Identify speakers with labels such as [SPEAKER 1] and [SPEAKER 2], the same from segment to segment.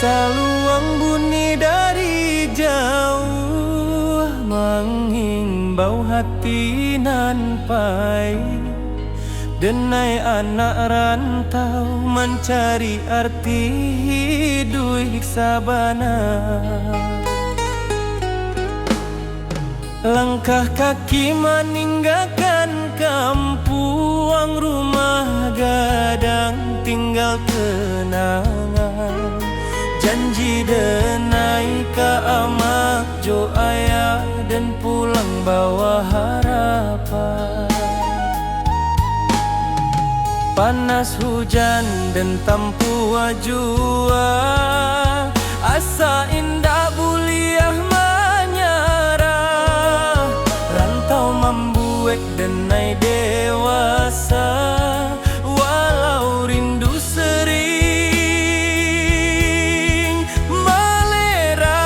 [SPEAKER 1] Saluang bunyi dari jauh, menghimbau hati nan pai. Denai anak rantau mencari arti hidup sabana. Langkah kaki meninggalkan kampung, rumah gadang tinggal kenangan. Janji denai ka amak jo ayah dan pulang bawa harapan. Panas hujan dan tampu jua, asa indah buliah menyerah. Rantau membuat denai dewasa, walau rindu sering melera.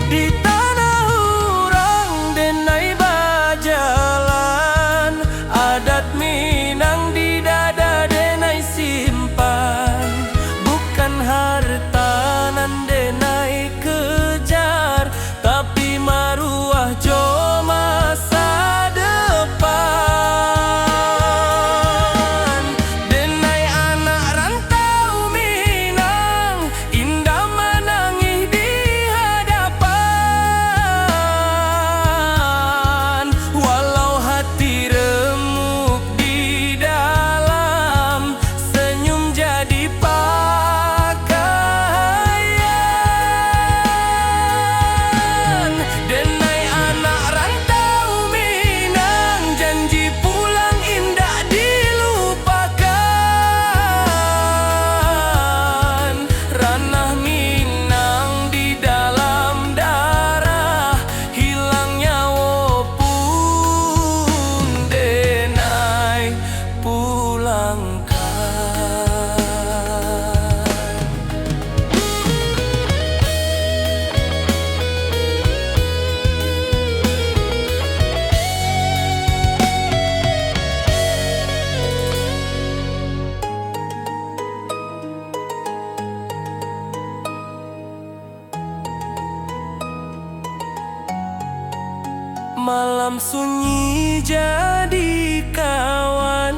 [SPEAKER 1] Di tanah urang denai bajalan, adat Minang di dada denai simpan. Bukan harta nan denai kejar, tapi maruah jo masa depan. Denai anak rantau Minang, indah menangis di hadapan. Walau hati remuk di dalam, senyum jadi pakaian. Denai anak rantau Minang, janji pulang indah dilupakan. Ranah Minang di dalam darah, hilang nyawa pun denai pulangkan. Malam sunyi jadi kawan,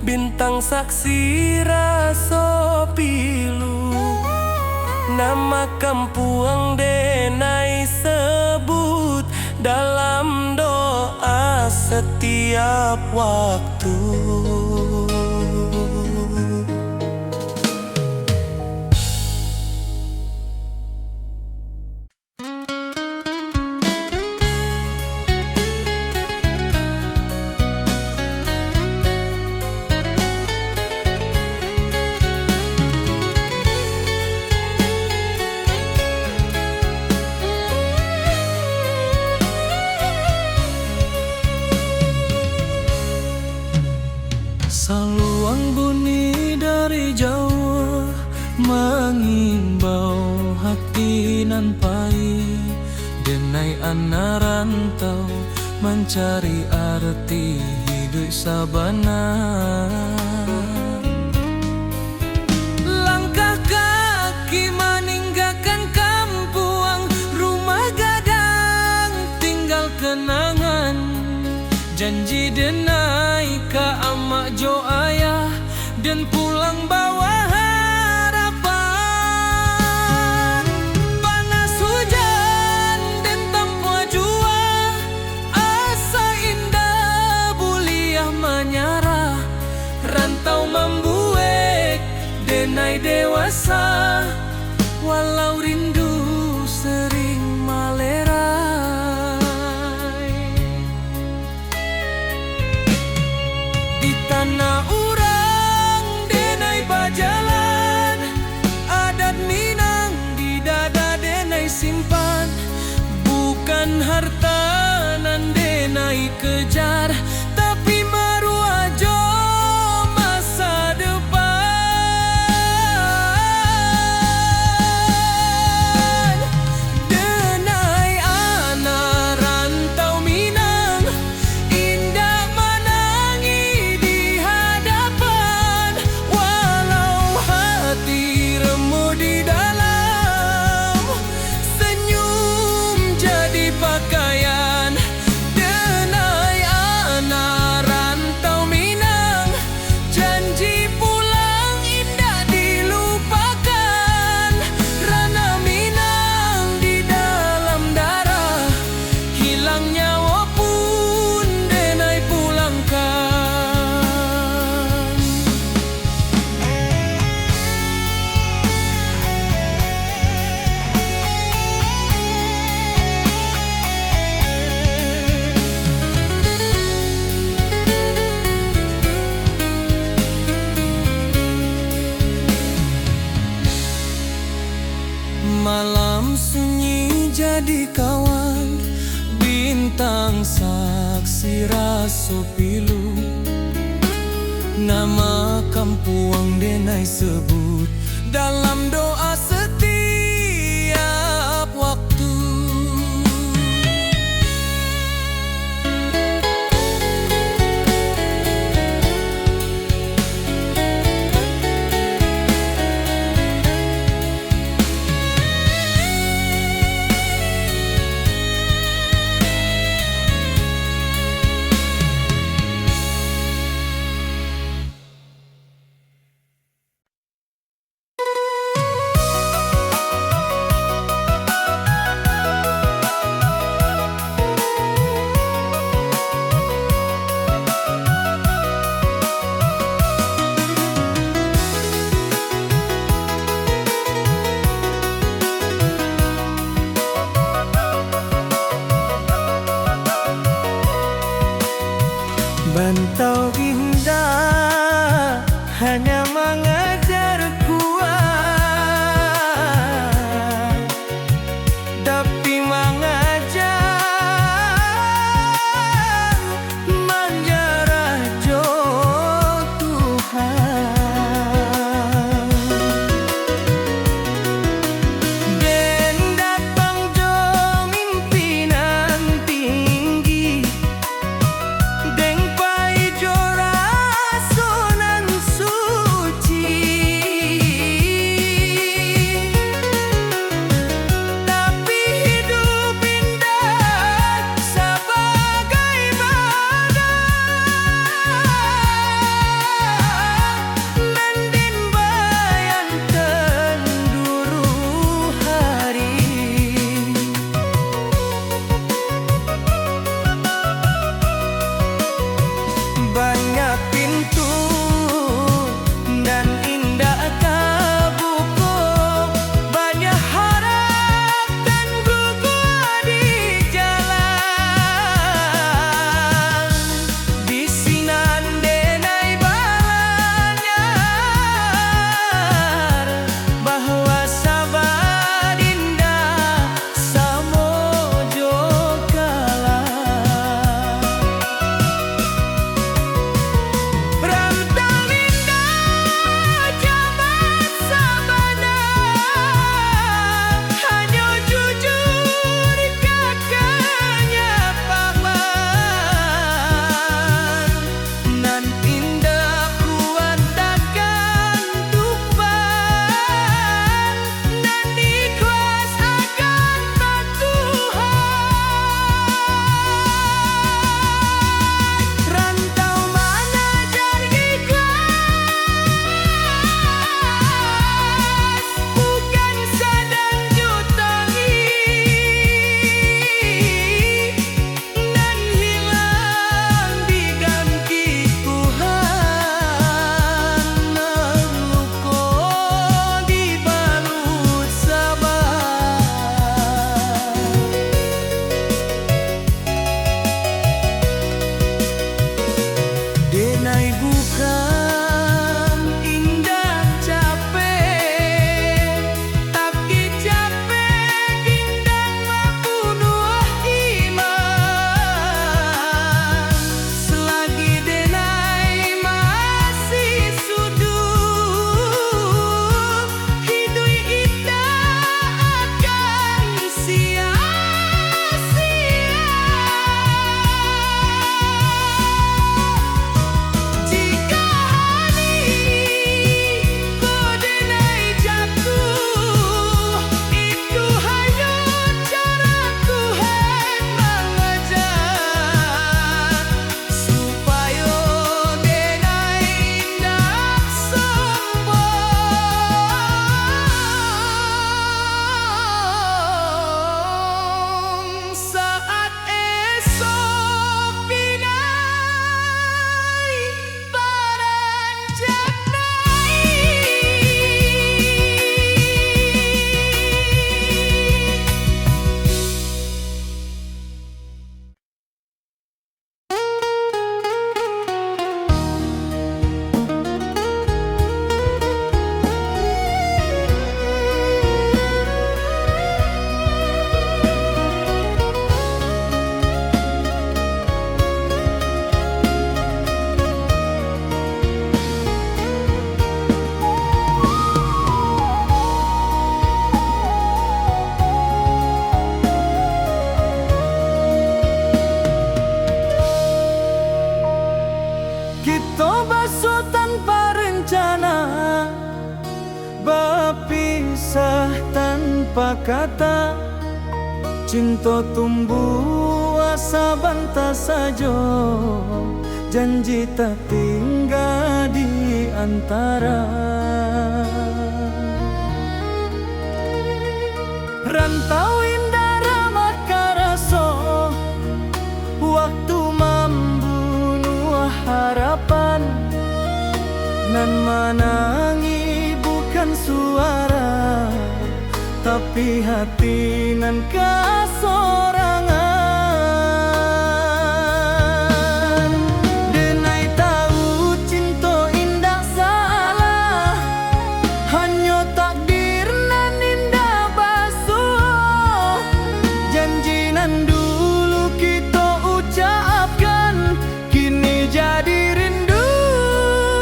[SPEAKER 1] bintang saksi raso pilu. Nama kampung denai sebut dalam doa setiap waktu. Saluang bunyi dari jauh, mengimbau hati nan pai. Denai anak rantau mencari arti hidup sabana. Langkah kaki meninggalkan kampung, rumah gadang tinggal kenangan. Janji denai ka amak jo ayah dan pulang bawa harapan. Panas hujan dan tanpa jua, asa indah buliah menyerah. Rantau membuat denai dewasa, walau rindu sering melerai. Di tanah urang denai bajalan, adat Minang di dada denai simpan. Bukan harta nan denai kejar, tapi maruah jo masa depan. Denai anak rantau Minang, indah menangis di raso pilu, nama kampuang denai sebut dalam doa setiap waktu. Bantau indah hanya mengajar kuat, tapi mengajar menjarah jo Tuhan. Den datang jo mimpinan tinggi, deng pai jo raso nan sepakata cinta tumbuh asa bantah sajo, janji tak tinggal di antara. Rantau indah ramah karaso, waktu membunuh harapan. Nan menangi bukan suara, tapi hati nan kasorangan. Denai tahu cinta indah salah, hanya takdir nan indah basuh. Janji nan dulu kita ucapkan, kini jadi rindu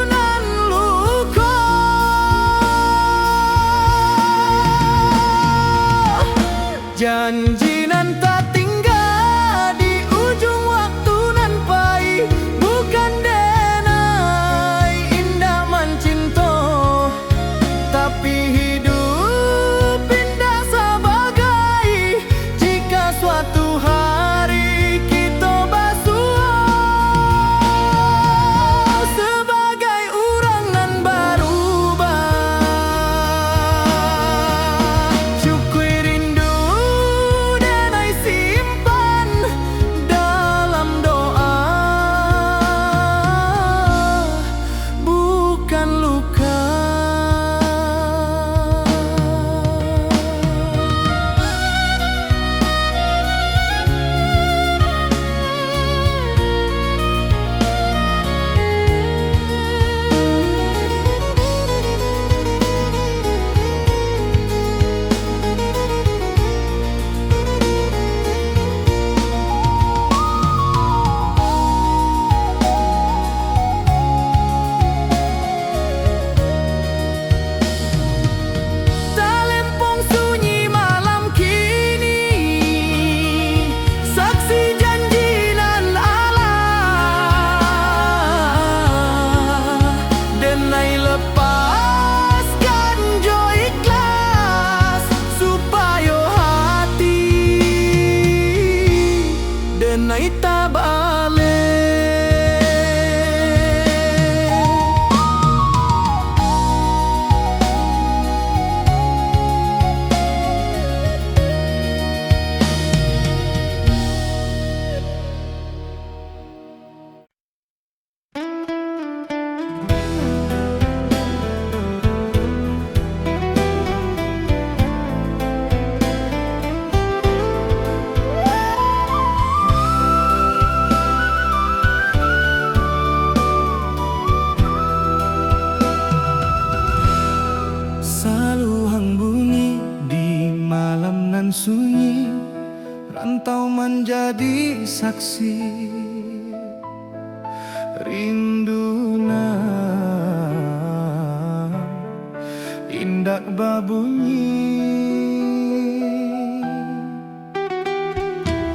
[SPEAKER 1] nan luka. Janji nan tak tinggal di ujung waktu nan pahit, bukan denai indah mencinta, tapi hidup indah sebagai jika suatu hari kita basuh sebagai orang nan berubah. Syukur rindu denai simpan dalam doa, bukan luka. Talempong sunyi malam kini, saksi janji nan Allah. Denai lepaskan jo ikhlas, supaya hati denai tak balik. Saluang bunyi di malam nan sunyi, rantau menjadi saksi rinduna indak babunyi.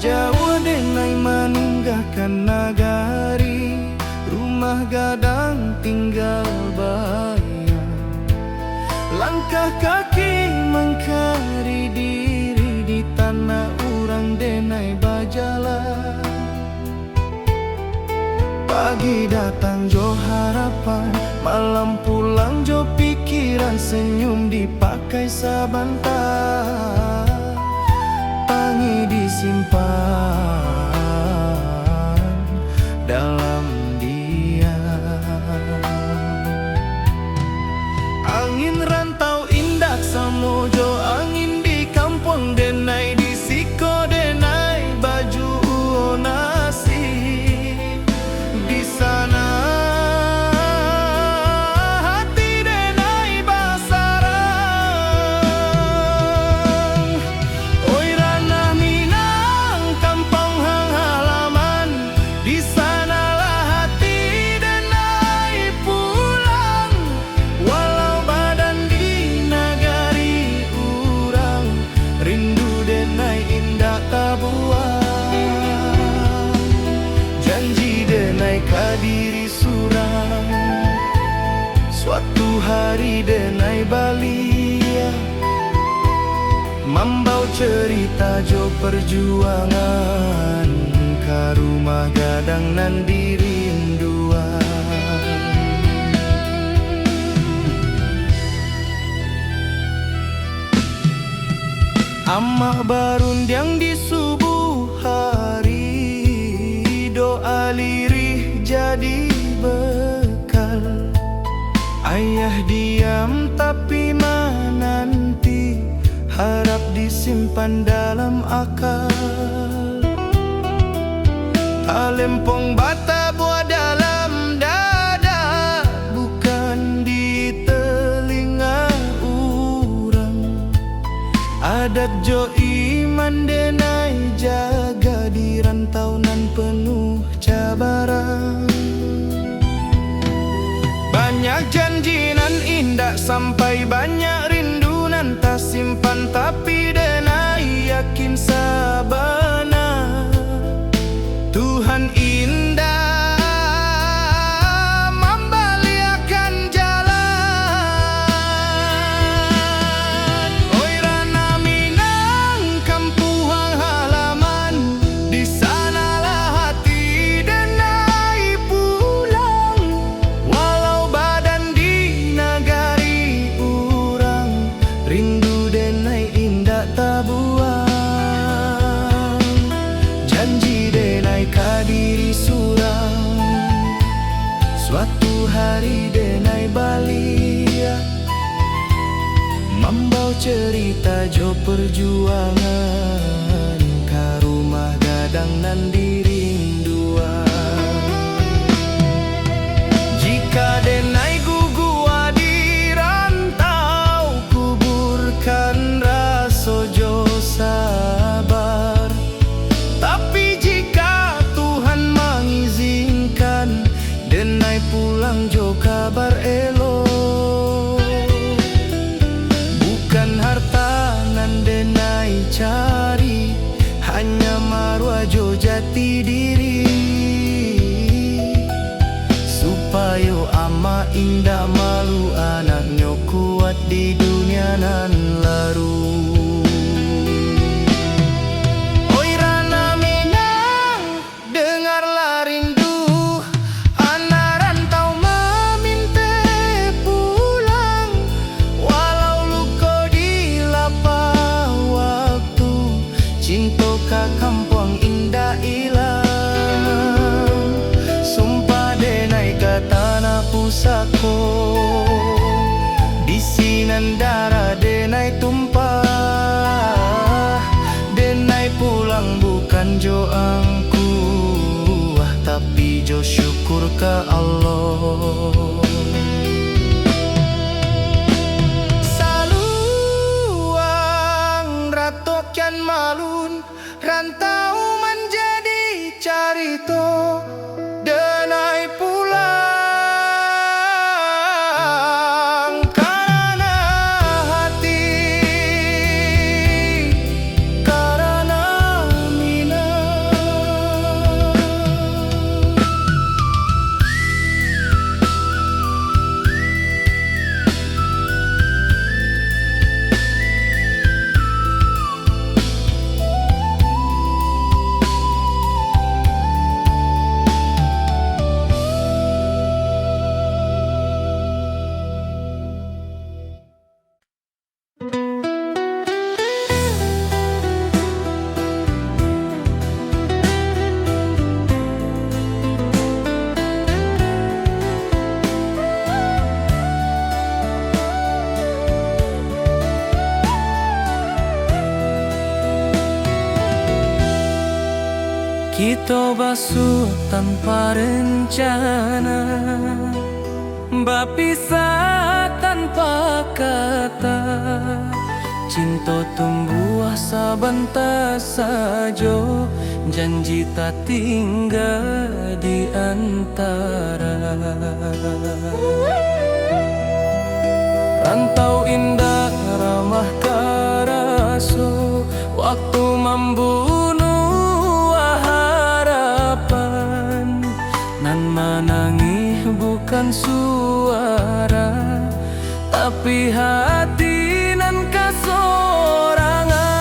[SPEAKER 1] Jawa denai meninggalkan nagari, rumah gadang tinggal bayang. Langkah kaki mengkari diri di tanah orang denai bajalan. Pagi datang jo harapan, malam pulang jo pikiran, senyum dipakai sabantah, pangi disimpan dalam diam. Angin rantau indak samojo, angin di kampung denai di siko denai baju nasi. Di sana hati denai basarang. Oi ranah Minang kampung hang halaman, di sanalah hati denai pulang. Walau badan di nagari urang, rindu denai indah tabuang. Janji denai kadiri surang, suatu hari denai balia. Mambau cerita jo perjuangan, ka rumah gadang nan dirinduan. Amah barundiang di subuh hari, doa lirih jadi bekal. Ayah diam tapi menanti, harap disimpan dalam akal. Talempong bata buat dalam dada, bukan di telinga urang. Adat jo iman denai jaga di rantau nan penuh cabaran. Banyak janji nan indah sampai banyak rindu nan tak simpan, tapi denai yakin sabana Tuhan indah membaliakan jalan. Oi Rana Minang kampung halaman, di sanalah hati denai pulang. Walau badan di nagari urang, rindu denai indah tak buang. Janji denai kadiri surang, suatu hari denai balia. Mambau cerita jo perjuangan, ka rumah gadang nan dirinduan. Jika denai gugua di rantau, kuburkan raso jo sabar. Tapi jika Tuhan mengizinkan, denai pulang jo kabar elok. Bukan harta nan denai cari, hanya marwah jo jati diri. Supaya ama indah malu anaknya kuat di dunia nan laru. Oi Rana Minang, dengarlah rindu anak rantau meminta pulang. Walau luka di lapang waktu, cinta ka kampung indah ilang. Sumpah denai ka tanah pusako, di sinan darah denai tumpah. Denai pulang bukan jo angku, tapi jo syukur ke Allah. Saluang ratokian malun, rantau menjadi carito. Denai pulang karena hati, karena Minang. Kita basuh tanpa rencana, berpisah tanpa kata. Cinta tumbuh sabantar saja, janji tak tinggal di antara. Rantau indah ramah karaso, waktu membunuh harapan. Nan menangis bukan suara, tapi hati nan kasorangan.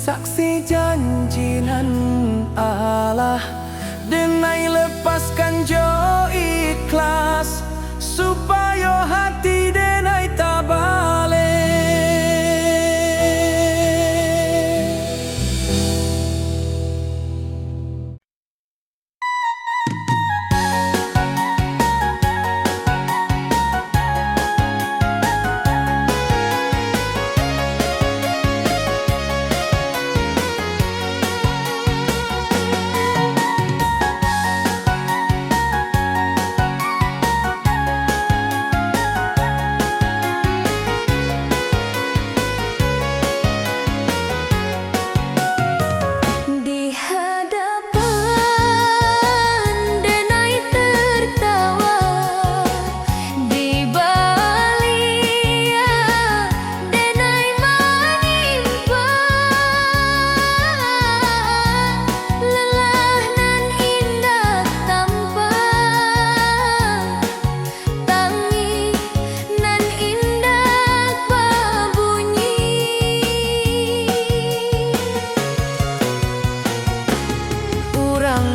[SPEAKER 1] saksi janji nan Allah. Denai lepaskan jo ikhlas, supaya hati denai tak balik.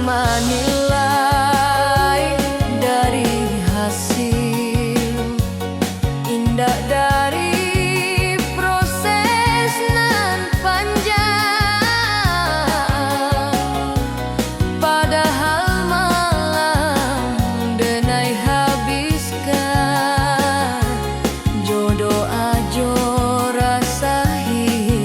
[SPEAKER 1] Menilai dari hasil indah dari proses nan panjang, padahal malam denai habiskan jodoh ajo rasa hilang.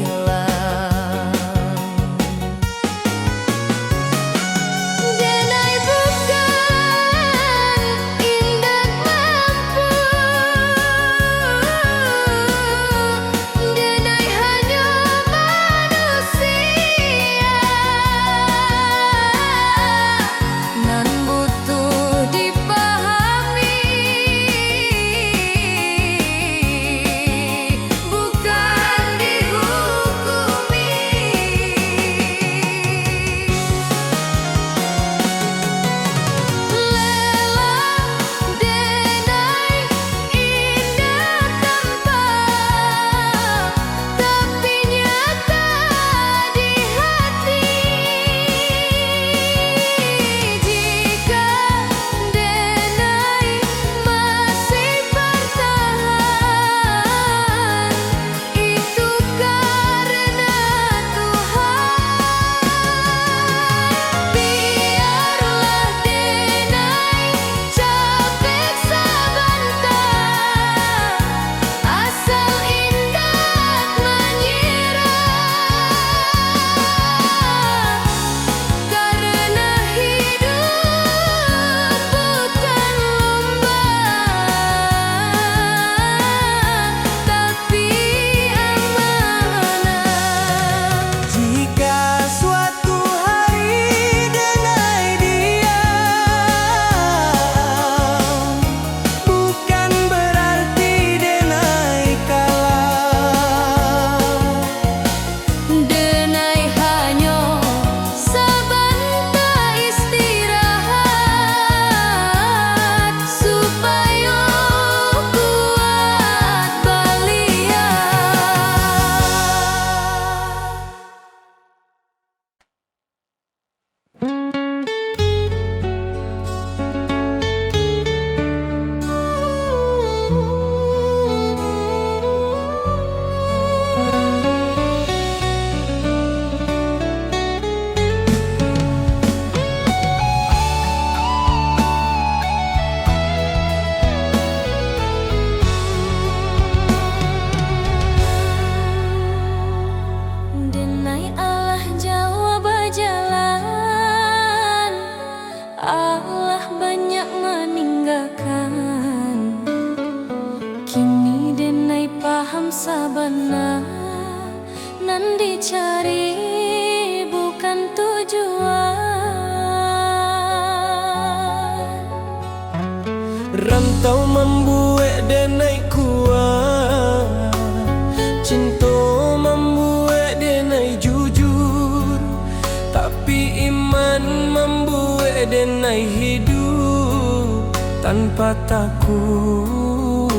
[SPEAKER 1] Allah banyak meninggalkan, kini denai paham sabana nan dicari bukan tujuan.
[SPEAKER 2] Rantau membuat denai kuat, cinta membuat denai jujur, tapi iman membuat denai hidup tanpa takut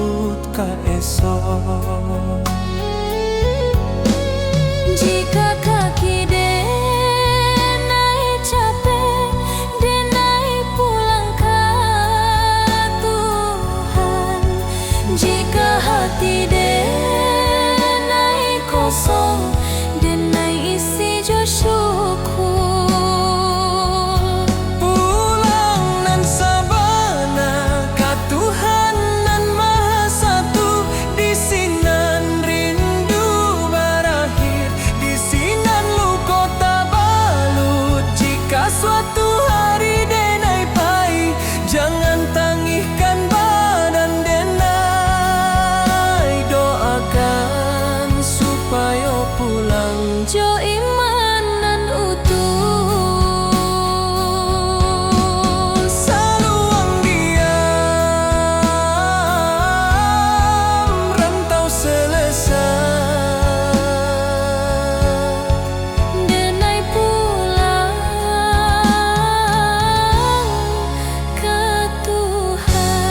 [SPEAKER 2] ka esok.
[SPEAKER 1] Jika kaki
[SPEAKER 3] kosong denai isi jo syukur.
[SPEAKER 2] Pulang nan sabana ka Tuhan nan Maha Satu, di sinan rindu berakhir, di sinan luka tabalut. Jika suatu hari denai pai, jangan tangihkan badan denai, doakan supaya pulang
[SPEAKER 3] Jo iman nan utuh.
[SPEAKER 2] saluang diam, rantau selesai.
[SPEAKER 3] Denai pulang ke Tuhan,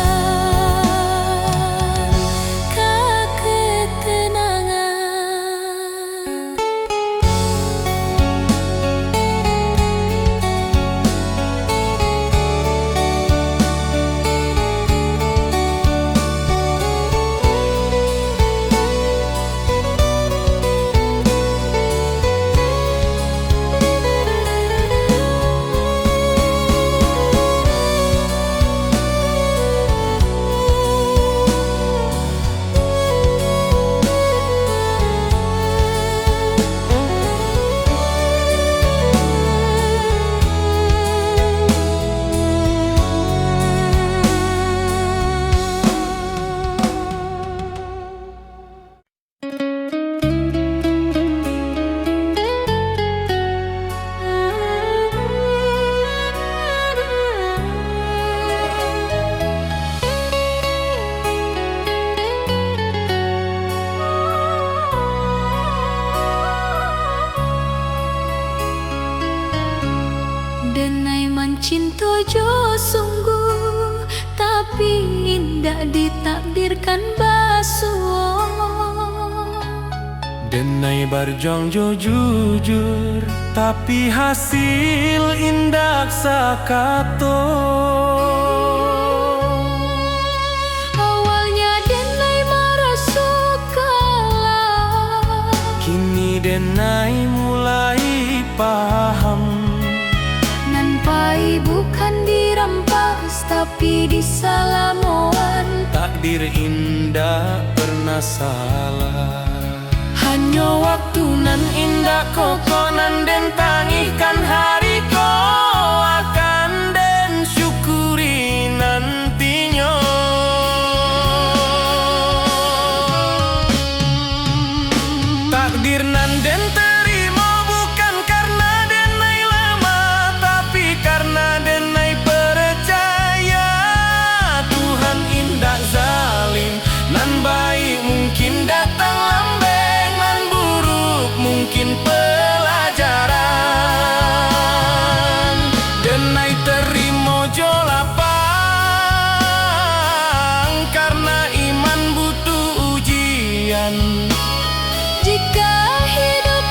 [SPEAKER 3] ke ketenangan. Denai mencinta jo sungguh, tapi indah ditakdirkan basuh.
[SPEAKER 2] Denai berjuang jo jujur, tapi hasil indak sakato.
[SPEAKER 3] Awalnya denai merasa kalah,
[SPEAKER 2] Kini denai mulai paham,
[SPEAKER 3] nan pai bukan dirampas tapi disalamoan.
[SPEAKER 2] takdir indah pernah salah. Hanya waktu nan indah koko nan den tangihkan hari ko akan den syukuri nantinya. Takdir nan den terima bukan karena denai lama, tapi karena denai percaya Tuhan indah zalim. Nan baik mungkin datang lambeng, nan buruk mungkin pelajaran. Denai terima jo lapang, karena iman butuh ujian.
[SPEAKER 3] Jika hidup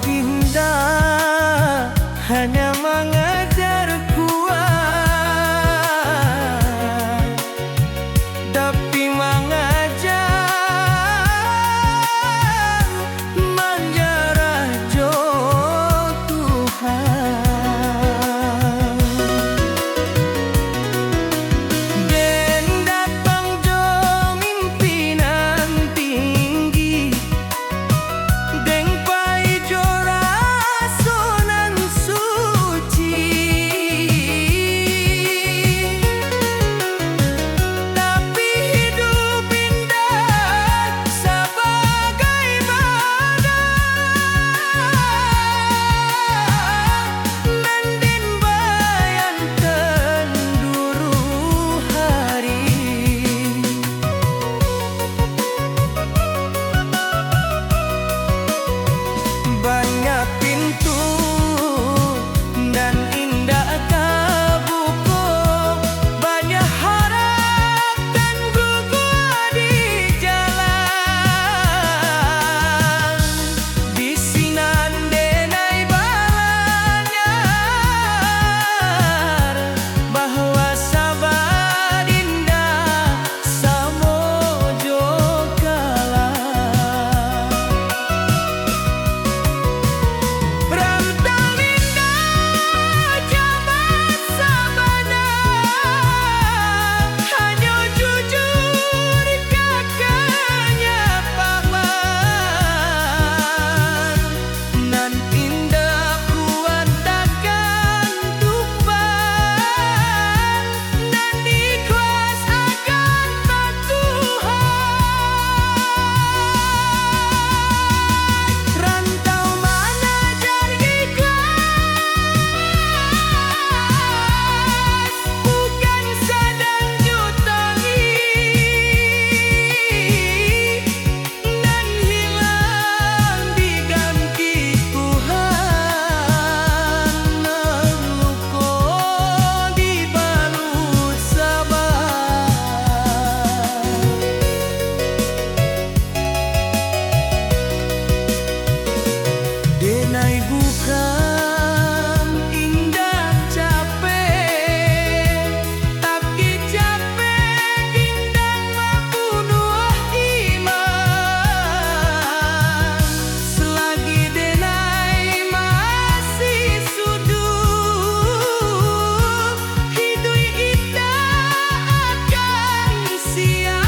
[SPEAKER 1] indah hanya mengejar kuat, tapi mengajar menjarah jo Tuhan. Den datang jo mimpinan tinggi, deng pai jo rasonan suci, tapi hidup indah sebagai badan, mendin bayan tenduru hari. Banyak pintu dan indah kabuku, banyak harap dan gugur di jalan. Bisinan denai balanyar bahwa sabar indah samojo kalah. Rantau indah jabat sabana, hanya jujur kakaknya paman. Nan indah kuat takkan tumpah, nan ikhlas akan Tuhan. Rantau mengajar ikhlas, bukan sedang jutangi, nan hilang diganti Tuhan, nan luko dibalut sabar. Denai bukan indah capek, tapi capek indah membunuh iman. Selagi denai masih sudut, hidup indah akan sia-sia.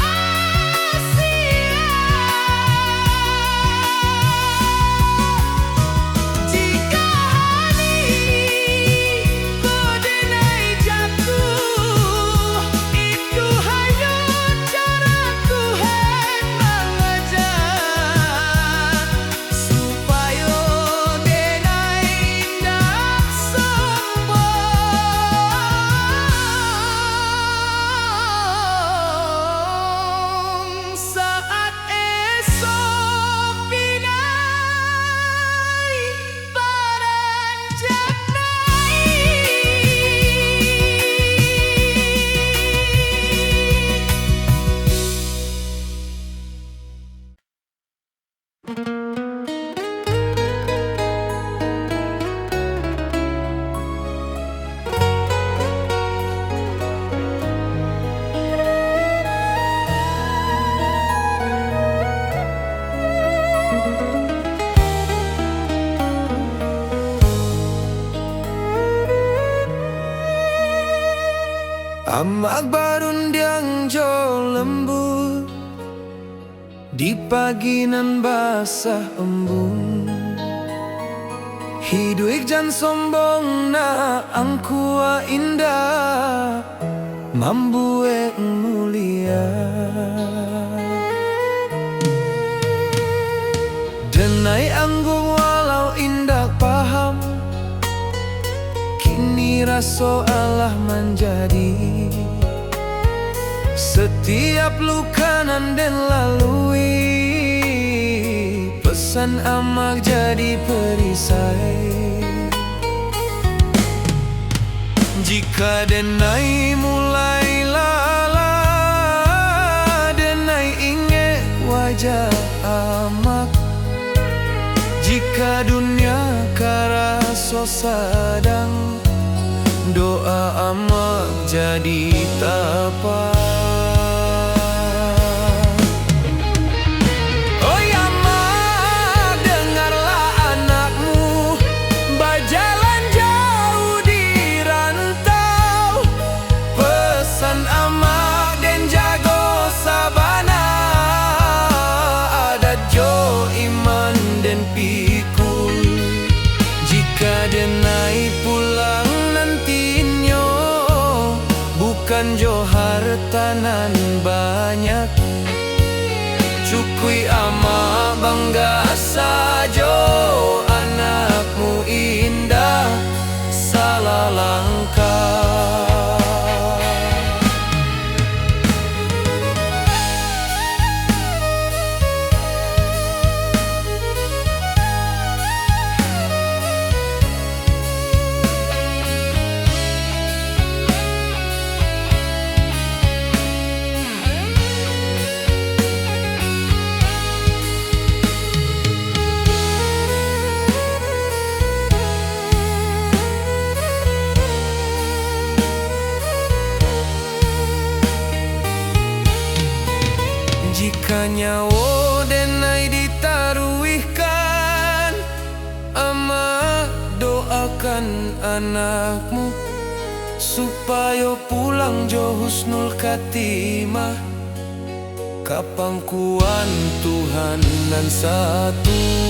[SPEAKER 1] Jika hari denai jatuh, itu hanya cara Tuhan mengajar, supaya denai indah sombong saat esok pinai beranjak Amak barundiang jo lembut, di pagi nan basah embun. Hidup jan sombong na angkua indah, mambue mulia. Denai anggung walau indah paham, kini raso Allah menjadi. Setiap luka nan den lalui, pesan amak jadi perisai. Jika denai mulai lala, denai ingat wajah amak. Jika dunia perkara so sadang, doa amak jadi tapa.
[SPEAKER 2] Oi amak, dengarlah anakmu berjalan jauh di rantau. Pesan amak dan jago sabana, adat jo iman dan pikul. Jika denai pulang nantinyo, bukan jo hartanan banyak. Cukui ama bangga sajo, anakmu indah salah langkah. Jika nyawa denai ditaruhkan, ama doakan anakmu supaya pulang jo husnul khatimah. Kapangkuan Tuhan nan satu.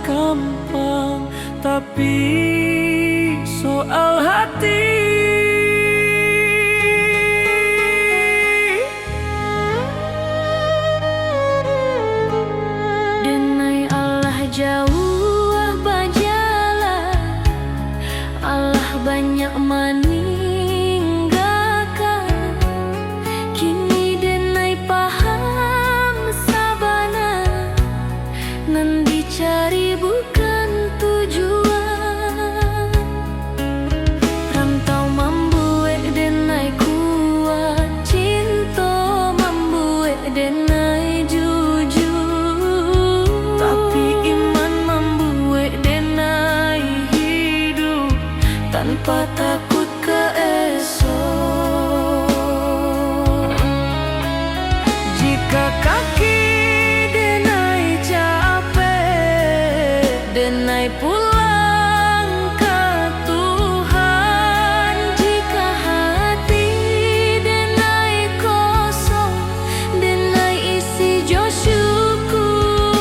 [SPEAKER 2] Gampang, tapi soal hati.
[SPEAKER 3] Denai Allah jauh berjalan, Allah banyak meninggalkan. Kini denai paham sabana, nan dicari bukan tujuan. Rantau membuat denai kuat, cinta membuat denai jujur. Tapi iman membuat denai hidup tanpa takut ke esok.
[SPEAKER 2] Jika kaki denai capek,
[SPEAKER 3] Denai pulang ke Tuhan. Jika hati denai kosong, denai isi jo syukur.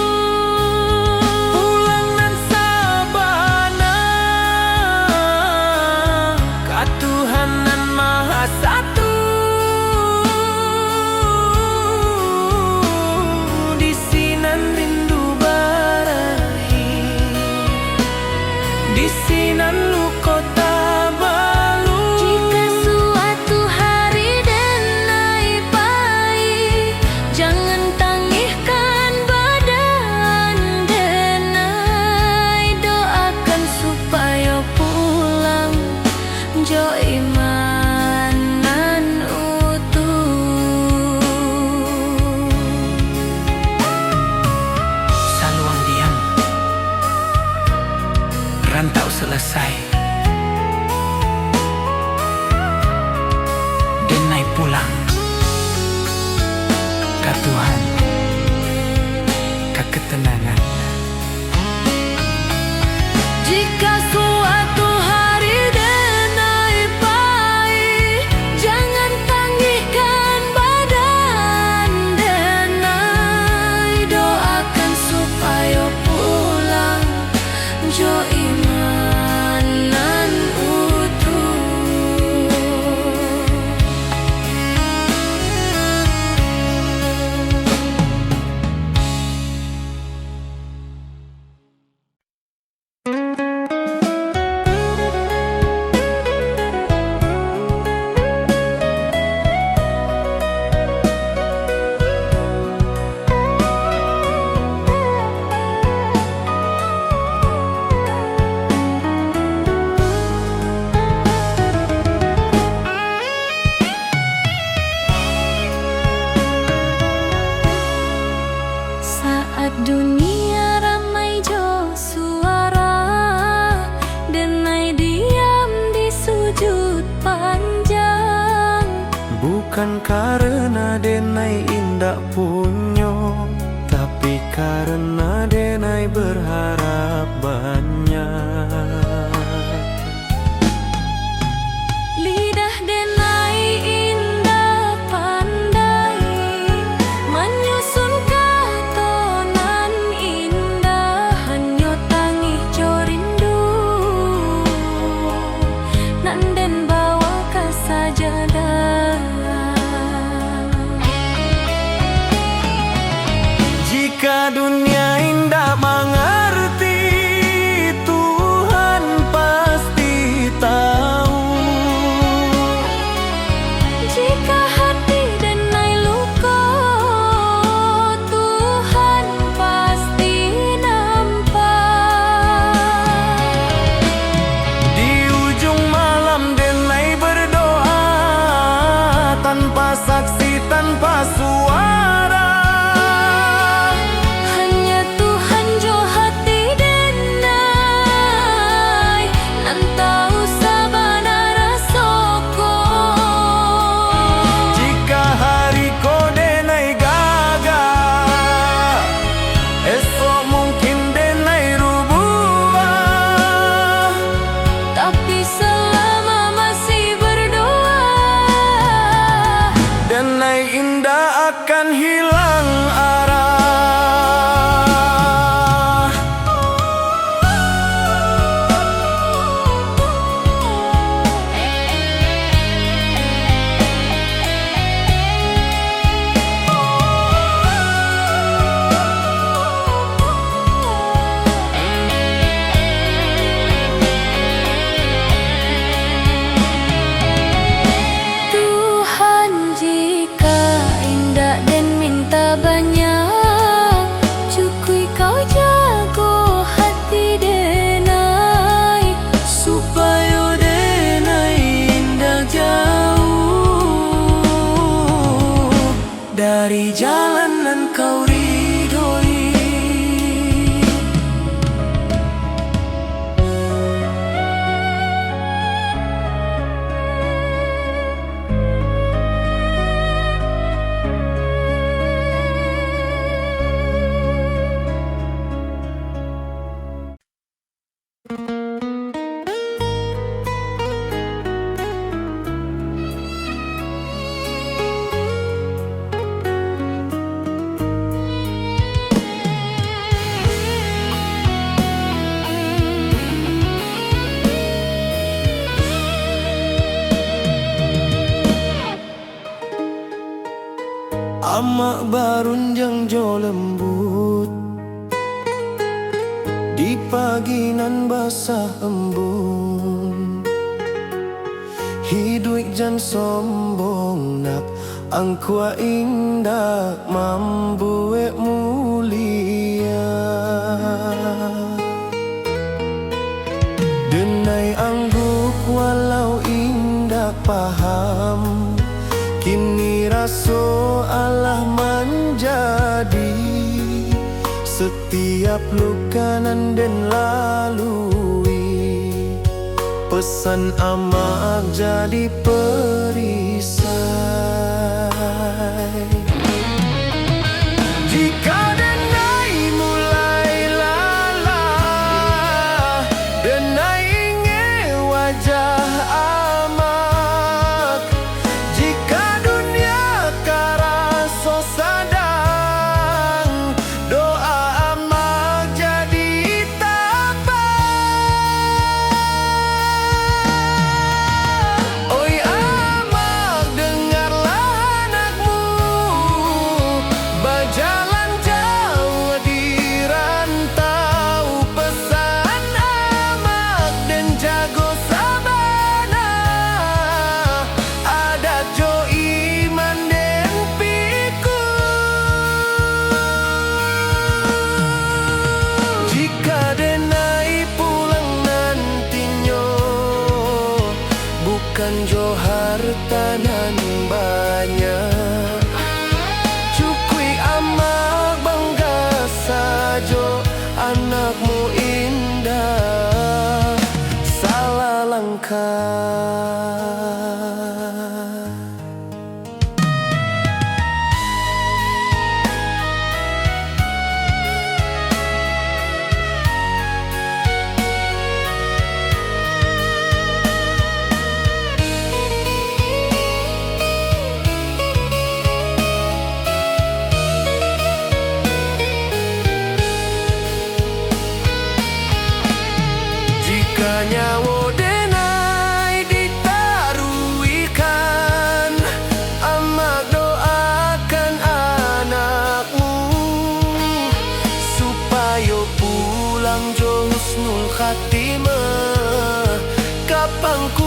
[SPEAKER 2] pulang nan sabana ka Tuhan nan Maha Satu. Di sinan rindu barahi, di sinan luko tabalu.
[SPEAKER 3] Jika suatu hari denai pahit, jangan tangihkan badan denai. Doakan supaya pulang jo iman nan utuh.
[SPEAKER 2] Saluang diam, rantau selesai, denai pulang ke Tuhan, ke ketenangan.
[SPEAKER 3] Jika suatu hari denai pahit,
[SPEAKER 1] Bukan karena denai indak punyo, tapi karena denai berharap banyak.
[SPEAKER 3] Lidah denai indah pandai menyusun katonan indah, hanya tangih jo rindu nanden bawa ke sajadah.
[SPEAKER 1] Jika dunia indah mengerti, Tuhan pasti tahu.
[SPEAKER 3] Jika hati denai luka, Tuhan pasti nampak.
[SPEAKER 1] Di ujung malam denai berdoa, tanpa saksi, tanpa suara.
[SPEAKER 3] Hanya Tuhan jo hati denai, nan tahu sabana rasoko.
[SPEAKER 1] Jika hari ko denai gagal, esok mungkin denai rubah.
[SPEAKER 3] Tapi selama masih berdoa,
[SPEAKER 1] Denai indah akan hilang arah.
[SPEAKER 3] Tuhan jika indah dan minta banyak, cukui kau jago hati denai,
[SPEAKER 1] Supaya denai indah jauh dari jalanan kau ridhoi. Amak barun yang jo lembut, di pagi nan basah embun. Hidup jan sombong nak angkua indah mambu mulia. Denai angguk walau indah paham, kini raso Allah menjadi setiap luka nan den lalui. Pesan amak jadi perisai. Jika denai mulai lalah, denai ingin wajah amak. Jika dunia karaso sadang, doa amak jadi tabah. Oi amak, dengarlah anakmu berjalan jauh di rantau. Pesan amak dan jago sabana, adat jo iman den piku. Jika denai pulang nantinya, bukan jo harta nan banyak. Cukui amak bangga sajo, anakmu indah salah langkah.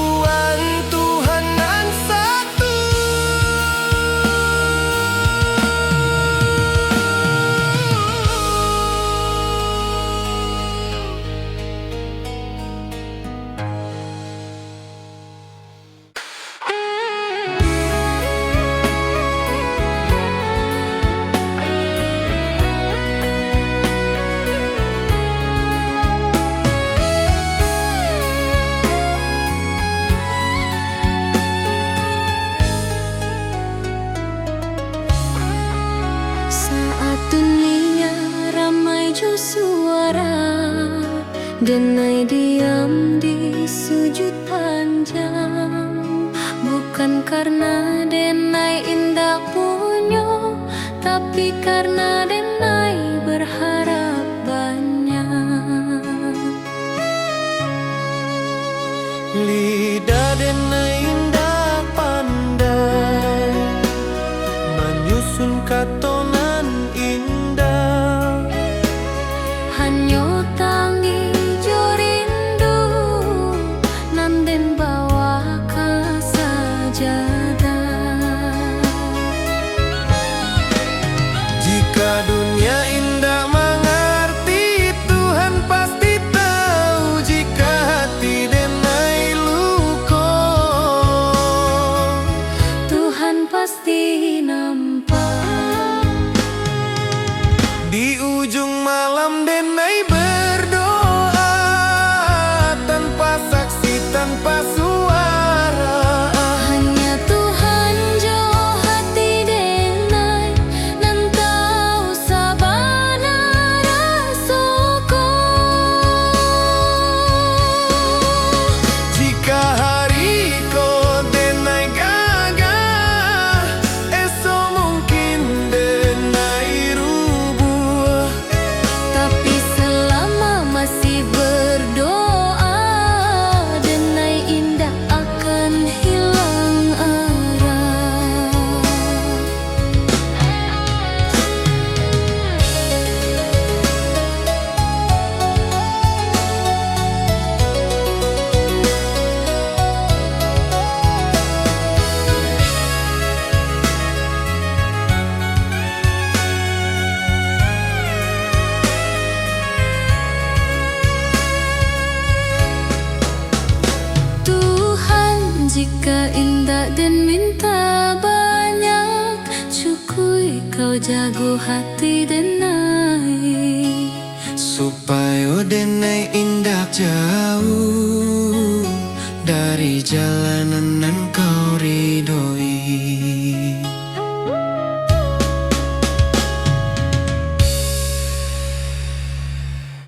[SPEAKER 1] persatuan Tuhan nan satu.
[SPEAKER 3] Saat dunia ramai suara, denai diam di sujud panjang. Bukan karena denai indah punyo, tapi karena denai berharap banyak.
[SPEAKER 1] Lidah denai indah pandai menyusun katonan indah.
[SPEAKER 3] Hanyo tangi jo rindu nanden bawa ka sajadah.
[SPEAKER 1] Jika dunia indah mengerti, Tuhan pasti tahu. Jika hati denai luko,
[SPEAKER 3] Tuhan pasti nampak.
[SPEAKER 1] di ujung malam denai berdoa, tanpa saksi, tanpa suara.
[SPEAKER 3] Hanya Tuhan jo hati denai nan tahu sabana rasoko.
[SPEAKER 1] Jika hari ko denai gagah, esok mungkin denai rubuh.
[SPEAKER 3] Tapi selama masih berdoa, denai indah akan hilang arah. Tuhan, jika indah dan minta banyak, cukui kau jago hati denai.
[SPEAKER 1] Supaya denai indah jauh dari jalanan